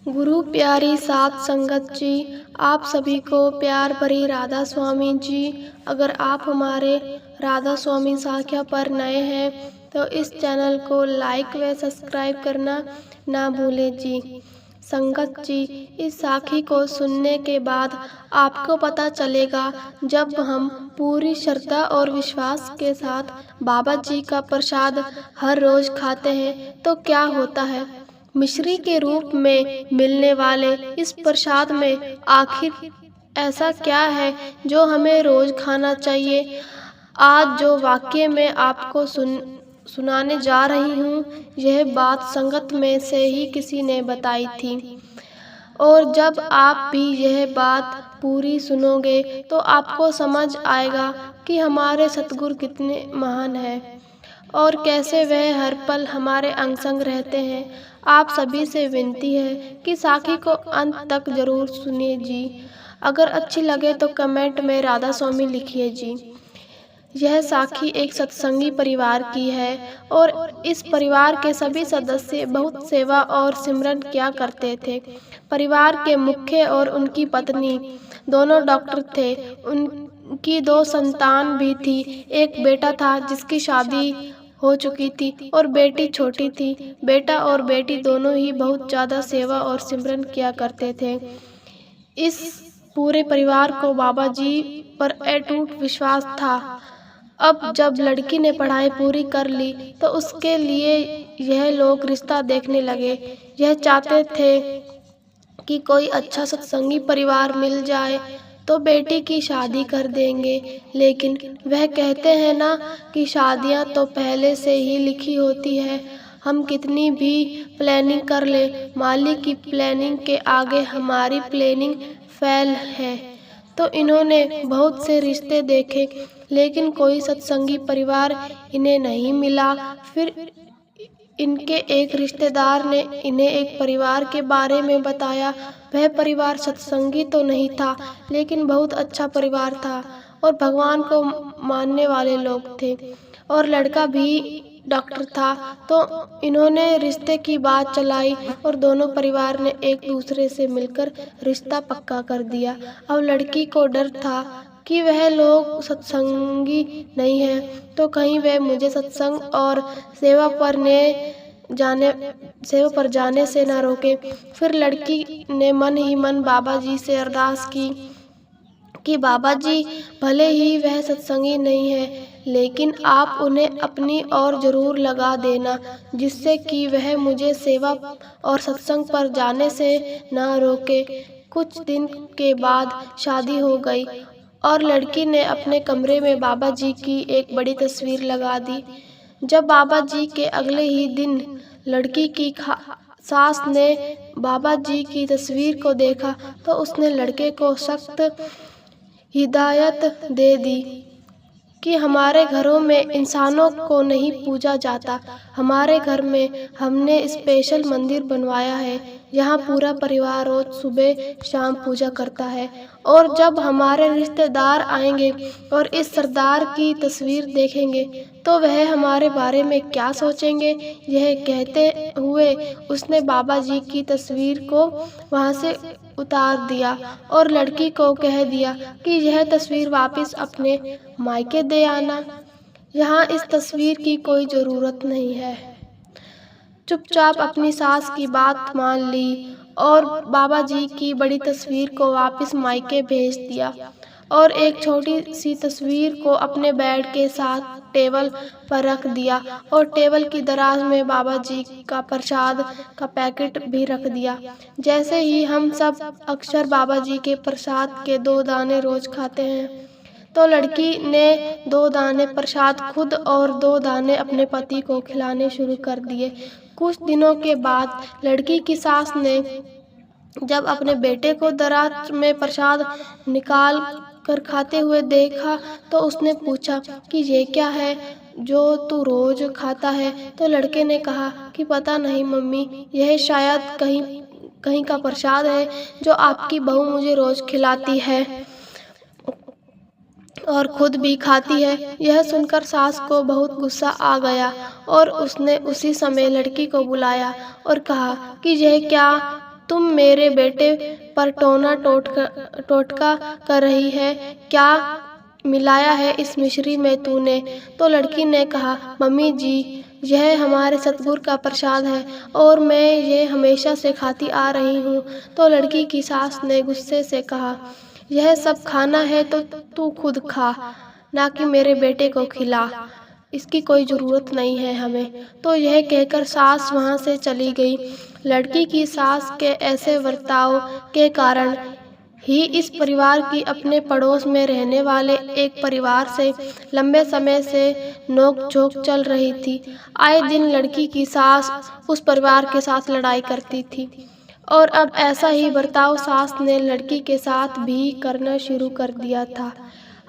गुरु प्यारी सात संगत जी, आप सभी को प्यार भरी राधा स्वामी जी। अगर आप हमारे राधा स्वामी साखा पर नए हैं तो इस चैनल को लाइक व सब्सक्राइब करना ना भूलें जी। संगत जी, इस साखी को सुनने के बाद आपको पता चलेगा, जब हम पूरी श्रद्धा और विश्वास के साथ बाबा जी का प्रसाद हर रोज खाते हैं तो क्या होता है। मिश्री के रूप में मिलने वाले इस प्रसाद में आखिर ऐसा क्या है जो हमें रोज खाना चाहिए। आज जो वाक्य मैं आपको सुनाने जा रही हूँ, यह बात संगत में से ही किसी ने बताई थी, और जब आप भी यह बात पूरी सुनोगे तो आपको समझ आएगा कि हमारे सतगुरु कितने महान हैं और कैसे वह हर पल हमारे अंग संग रहते हैं। आप सभी से विनती है कि साखी को अंत तक जरूर सुनिए जी। अगर अच्छी लगे तो कमेंट में राधा स्वामी लिखिए जी। यह साखी एक सत्संगी परिवार की है और इस परिवार के सभी सदस्य बहुत सेवा और सिमरन किया करते थे। परिवार के मुख्य और उनकी पत्नी दोनों डॉक्टर थे। उनकी 2 संतान भी थी। एक बेटा था जिसकी शादी हो चुकी थी और बेटी छोटी थी। बेटा और बेटी दोनों ही बहुत ज़्यादा सेवा और सिमरन किया करते थे। इस पूरे परिवार को बाबा जी पर अटूट विश्वास था। अब जब लड़की ने पढ़ाई पूरी कर ली तो उसके लिए यह लोग रिश्ता देखने लगे। यह चाहते थे कि कोई अच्छा सत्संगी परिवार मिल जाए तो बेटी की शादी कर देंगे, लेकिन वह कहते हैं ना कि शादियां तो पहले से ही लिखी होती है। हम कितनी भी प्लानिंग कर ले, मालिक की प्लानिंग के आगे हमारी प्लानिंग फेल है। तो इन्होंने बहुत से रिश्ते देखे, लेकिन कोई सत्संगी परिवार इन्हें नहीं मिला। फिर इनके एक रिश्तेदार ने इन्हें एक परिवार के बारे में बताया। वह परिवार सत्संगी तो नहीं था, लेकिन बहुत अच्छा परिवार था और भगवान को मानने वाले लोग थे, और लड़का भी डॉक्टर था। तो इन्होंने रिश्ते की बात चलाई और दोनों परिवार ने एक दूसरे से मिलकर रिश्ता पक्का कर दिया। अब लड़की को डर था कि वह लोग सत्संगी नहीं है तो कहीं वह मुझे सत्संग और सेवा पर जाने से न रोके। फिर लड़की ने मन ही मन बाबा जी से अरदास की कि बाबा जी, भले ही वह सत्संगी नहीं है, लेकिन आप उन्हें अपनी ओर जरूर लगा देना, जिससे कि वह मुझे सेवा और सत्संग पर जाने से न रोके। कुछ दिन के बाद शादी हो गई और लड़की ने अपने कमरे में बाबा जी की एक बड़ी तस्वीर लगा दी। जब बाबा जी के अगले ही दिन लड़की की सास ने बाबा जी की तस्वीर को देखा तो उसने लड़के को सख्त हिदायत दे दी कि हमारे घरों में इंसानों को नहीं पूजा जाता। हमारे घर में हमने स्पेशल मंदिर बनवाया है, यहाँ पूरा परिवार रोज सुबह शाम पूजा करता है। और जब हमारे रिश्तेदार आएंगे और इस सरदार की तस्वीर देखेंगे तो वह हमारे बारे में क्या सोचेंगे। यह कहते हुए उसने बाबा जी की तस्वीर को वहाँ से उतार दिया और लड़की को कह दिया कि यह तस्वीर वापस अपने मायके दे आना, यहाँ इस तस्वीर की कोई ज़रूरत नहीं है। चुपचाप अपनी सास की बात मान ली और बाबा जी की बड़ी तस्वीर को वापस मायके भेज दिया और एक छोटी सी तस्वीर को अपने बेड के साथ टेबल पर रख दिया और टेबल की दराज में बाबा जी का प्रसाद का पैकेट भी रख दिया। जैसे ही हम सब अक्सर बाबा जी के प्रसाद के 2 दाने रोज खाते हैं, तो लड़की ने 2 दाने प्रसाद खुद और 2 दाने अपने पति को खिलाने शुरू कर दिए। कुछ दिनों के बाद लड़की की सास ने जब अपने बेटे को दराज में प्रसाद निकाल कर खाते हुए देखा तो उसने पूछा कि ये क्या है जो तू रोज खाता है। तो लड़के ने कहा कि पता नहीं मम्मी, यह शायद कहीं का प्रसाद है जो आपकी बहू मुझे रोज खिलाती है और खुद भी खाती है। यह सुनकर सास को बहुत गुस्सा आ गया और उसने उसी समय लड़की को बुलाया और कहा कि यह क्या तुम मेरे बेटे पर टोटका कर रही है, क्या मिलाया है इस मिश्री में तूने? तो लड़की ने कहा, मम्मी जी, यह हमारे सतगुरु का प्रसाद है और मैं ये हमेशा से खाती आ रही हूँ। तो लड़की की सास ने गुस्से से कहा, यह सब खाना है तो तू खुद खा, ना कि मेरे बेटे को खिला, इसकी कोई ज़रूरत नहीं है हमें। तो यह कहकर सास वहाँ से चली गई। लड़की की सास के ऐसे बर्ताव के कारण ही इस परिवार की अपने पड़ोस में रहने वाले एक परिवार से लंबे समय से नोक-झोंक चल रही थी। आए दिन लड़की की सास उस परिवार के साथ लड़ाई करती थी और अब ऐसा ही बर्ताव सास ने लड़की के साथ भी करना शुरू कर दिया था।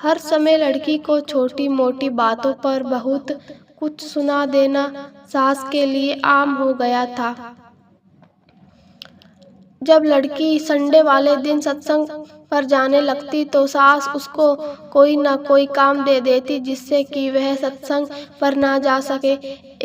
हर समय लड़की को छोटी मोटी बातों पर बहुत कुछ सुना देना सास के लिए आम हो गया था। जब लड़की संडे वाले दिन सत्संग पर जाने लगती तो सास उसको कोई न कोई काम दे देती जिससे कि वह सत्संग पर ना जा सके।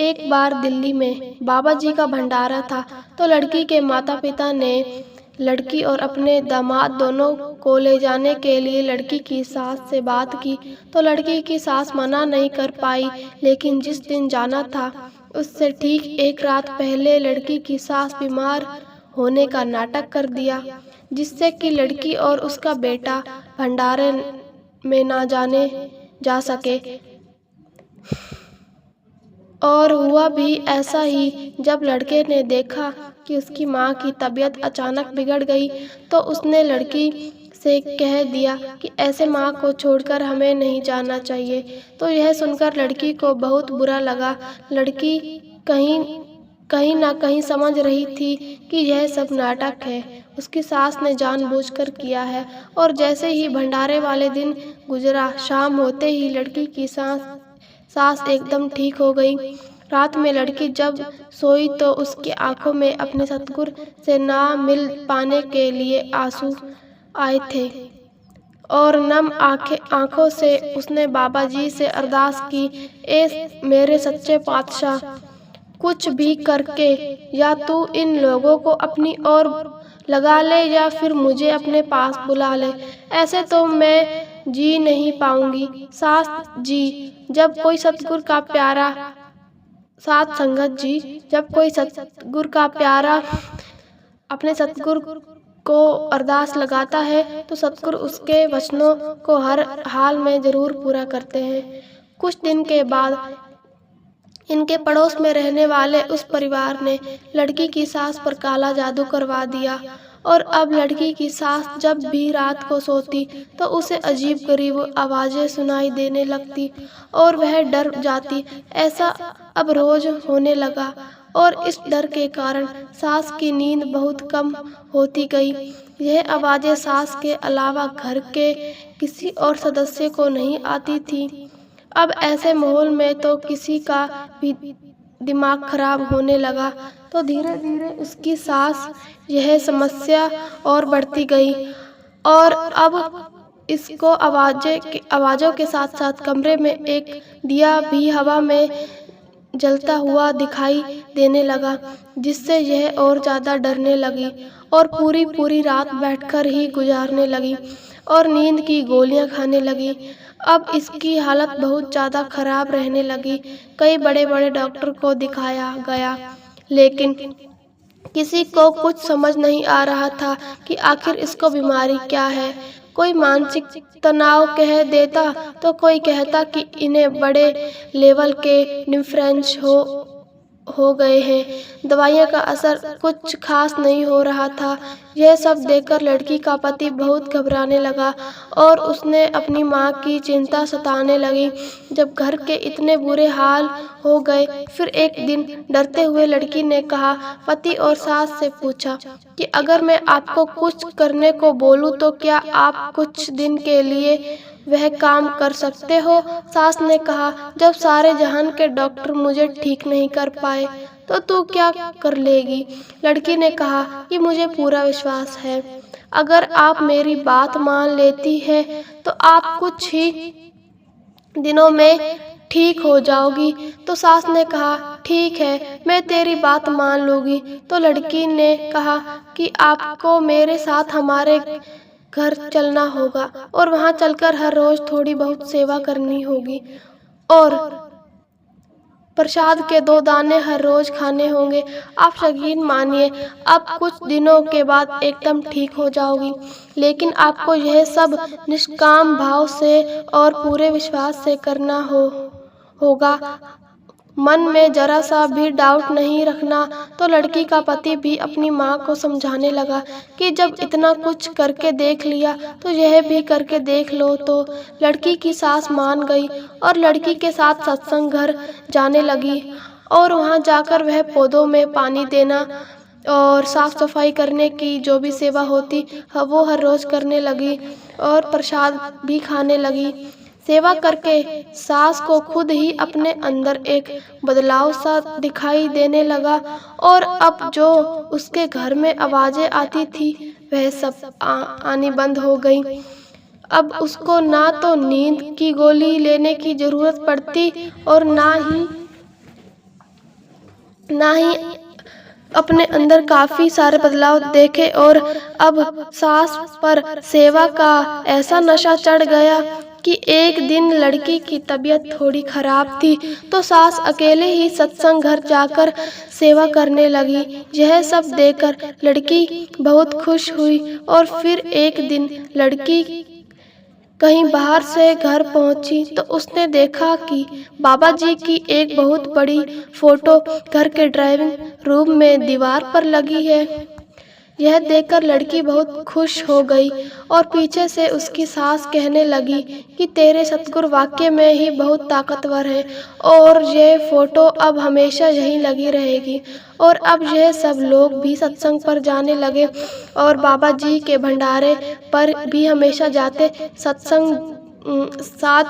एक बार दिल्ली में बाबा जी का भंडारा था तो लड़की के माता पिता ने लड़की और अपने दामाद दोनों को ले जाने के लिए लड़की की सास से बात की। तो लड़की की सास मना नहीं कर पाई, लेकिन जिस दिन जाना था उससे ठीक एक रात पहले लड़की की सास बीमार होने का नाटक कर दिया, जिससे कि लड़की और उसका बेटा भंडारे में ना जाने जा सके। और हुआ भी ऐसा ही। जब लड़के ने देखा कि उसकी माँ की तबीयत अचानक बिगड़ गई तो उसने लड़की से कह दिया कि ऐसे माँ को छोड़कर हमें नहीं जाना चाहिए। तो यह सुनकर लड़की को बहुत बुरा लगा। लड़की कहीं ना कहीं समझ रही थी कि यह सब नाटक है, उसकी सास ने जानबूझकर किया है। और जैसे ही भंडारे वाले दिन गुजरा, शाम होते ही लड़की की सास एकदम ठीक हो गई। रात में लड़की जब सोई तो उसकी आंखों में अपने सतगुरु से ना मिल पाने के लिए आंसू आए थे और नम आंखों से उसने बाबा जी से अरदास की, ए मेरे सच्चे पातशाह, कुछ भी करके या तू इन लोगों को अपनी ओर लगा ले या फिर मुझे अपने पास बुला ले, ऐसे तो मैं जी नहीं पाऊंगी। सास जी, जब कोई सतगुरु का प्यारा साथ संगत जी, जब कोई सतगुरु का प्यारा अपने सतगुरु को अरदास लगाता है तो सतगुरु उसके वचनों को हर हाल में जरूर पूरा करते हैं। कुछ दिन के बाद इनके पड़ोस में रहने वाले उस परिवार ने लड़की की सास पर काला जादू करवा दिया और अब लड़की की सास जब भी रात को सोती तो उसे अजीब गरीब आवाज़ें सुनाई देने लगती और वह डर जाती। ऐसा अब रोज होने लगा और इस डर के कारण सास की नींद बहुत कम होती गई। यह आवाज़ें सास के अलावा घर के किसी और सदस्य को नहीं आती थी। अब ऐसे माहौल में तो किसी का भी दिमाग खराब होने लगा। तो धीरे धीरे उसकी सास यह समस्या और बढ़ती गई और अब इसको आवाज़ों के साथ साथ कमरे में एक दिया भी हवा में जलता हुआ दिखाई देने लगा, जिससे यह और ज़्यादा डरने लगी और पूरी रात बैठकर ही गुजारने लगी और नींद की गोलियां खाने लगी। अब इसकी हालत बहुत ज़्यादा खराब रहने लगी। कई बड़े बड़े डॉक्टर को दिखाया गया, लेकिन किसी को कुछ समझ नहीं आ रहा था कि आखिर इसको बीमारी क्या है। कोई मानसिक तनाव कह देता तो कोई कहता कि इन्हें बड़े लेवल के डिफरेंस हो गए हैं। दवाइयों का असर कुछ खास नहीं हो रहा था। यह सब देखकर लड़की का पति बहुत घबराने लगा और उसने अपनी माँ की चिंता सताने लगी। जब घर के इतने बुरे हाल हो गए, फिर एक दिन डरते हुए लड़की ने कहा, पति और सास से पूछा कि अगर मैं आपको कुछ करने को बोलूं तो क्या आप कुछ दिन के लिए वह काम कर सकते हो? सास ने कहा, जब सारे जहान के डॉक्टर मुझे ठीक नहीं कर पाए तो तू क्या कर लेगी? लड़की ने कहा कि मुझे पूरा विश्वास है, अगर आप मेरी बात मान लेती है तो आप कुछ ही दिनों में ठीक हो जाओगी। तो सास ने कहा, ठीक है, मैं तेरी बात मान लूँगी। तो लड़की ने कहा कि आपको मेरे साथ हमारे घर चलना होगा और वहाँ चलकर हर रोज़ थोड़ी बहुत सेवा करनी होगी और प्रसाद के 2 दाने हर रोज़ खाने होंगे। आप यकीन मानिए, अब कुछ दिनों के बाद एकदम ठीक हो जाओगी। लेकिन आपको यह सब निष्काम भाव से और पूरे विश्वास से करना होगा। मन में जरा सा भी डाउट नहीं रखना। तो लड़की का पति भी अपनी माँ को समझाने लगा कि जब इतना कुछ करके देख लिया तो यह भी करके देख लो। तो लड़की की सास मान गई और लड़की के साथ सत्संग घर जाने लगी और वहाँ जाकर वह पौधों में पानी देना और साफ सफाई करने की जो भी सेवा होती वो हर रोज़ करने लगी और प्रसाद भी खाने लगी। सेवा करके सास को खुद ही अपने अंदर एक बदलाव सा दिखाई देने लगा और अब जो उसके घर में आवाज़ें आती थी वह सब आनी बंद हो गई। अब उसको ना तो नींद की गोली लेने की ज़रूरत पड़ती और ना ही अपने अंदर काफ़ी सारे बदलाव देखे और अब सास पर सेवा का ऐसा नशा चढ़ गया कि एक दिन लड़की की तबीयत थोड़ी खराब थी तो सास अकेले ही सत्संग घर जाकर सेवा करने लगी। यह सब देखकर लड़की बहुत खुश हुई और फिर एक दिन लड़की कहीं बाहर से घर पहुंची तो उसने देखा कि बाबा जी की एक बहुत बड़ी फोटो घर के ड्राइंग रूम में दीवार पर लगी है। यह देखकर लड़की बहुत खुश हो गई और पीछे से उसकी सास कहने लगी कि तेरे सतगुरु वाकई में ही बहुत ताकतवर है और यह फोटो अब हमेशा यहीं लगी रहेगी। और अब यह सब लोग भी सत्संग पर जाने लगे और बाबा जी के भंडारे पर भी हमेशा जाते। साथ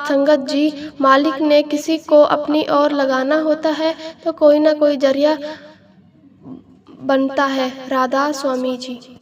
संगत जी, मालिक ने किसी को अपनी ओर लगाना होता है तो कोई ना कोई जरिया बनता है। राधा स्वामी जी।